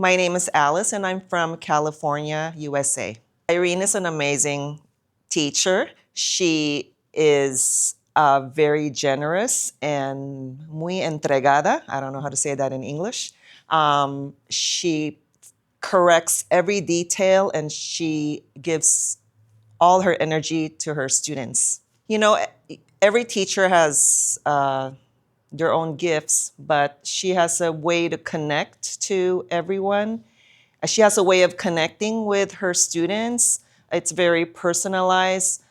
My name is Alice, and I'm from California, USA. Irene is an amazing teacher. She is very generous and muy entregada. I don't know how to say that in English. She corrects every detail and she gives all her energy to her students. You know, every teacher has their own gifts, but she has a way to connect to everyone. She has a way of connecting with her students. It's very personalized.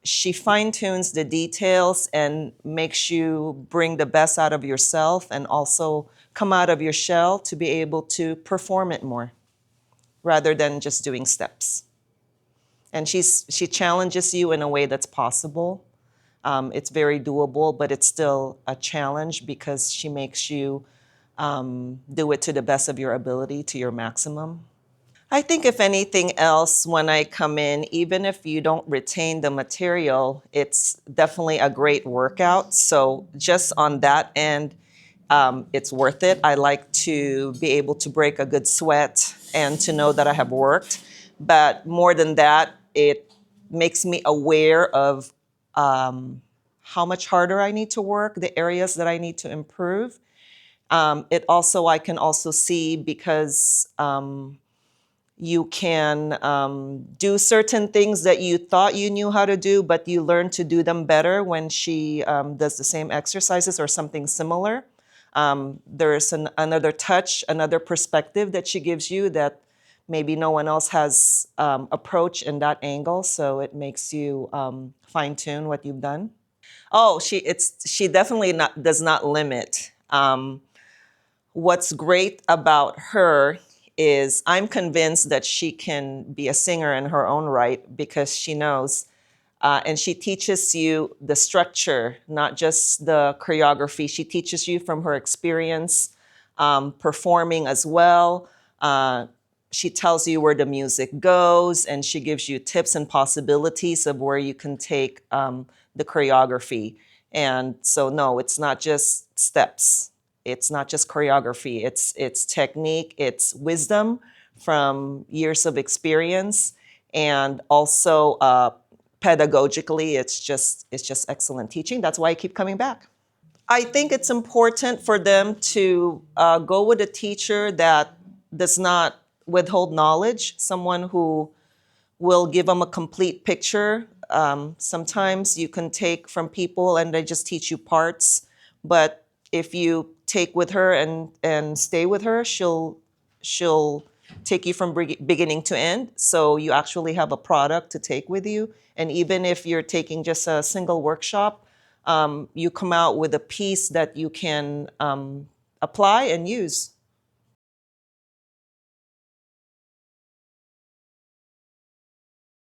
She fine-tunes the details and makes you bring the best out of yourself and also come out of your shell to be able to perform it more rather than just doing steps. And she challenges you in a way that's possible. It's very doable, but it's still a challenge because she makes you do it to the best of your ability, to your maximum. I think if anything else, when I come in, even if you don't retain the material, it's definitely a great workout. So just on that end, it's worth it. I like to be able to break a good sweat and to know that I have worked. But more than that, it makes me aware of how much harder I need to work, the areas that I need to improve. I can also see because you can do certain things that you thought you knew how to do, but you learn to do them better when she does the same exercises or something similar. There is another touch, another perspective that she gives you that maybe no one else has approached in that angle. So it makes you fine tune what you've done. Oh, she definitely does not limit. What's great about her is I'm convinced that she can be a singer in her own right because she knows. And she teaches you the structure, not just the choreography. She teaches you from her experience performing as well. She tells you where the music goes, and she gives you tips and possibilities of where you can take the choreography. And so, no, it's not just steps. It's not just choreography. It's technique. It's wisdom from years of experience, and also pedagogically, it's just excellent teaching. That's why I keep coming back. I think it's important for them to go with a teacher that does not withhold knowledge, someone who will give them a complete picture. Sometimes you can take from people and they just teach you parts, but if you take with her and stay with her, she'll take you from beginning to end. So you actually have a product to take with you. And even if you're taking just a single workshop, you come out with a piece that you can apply and use.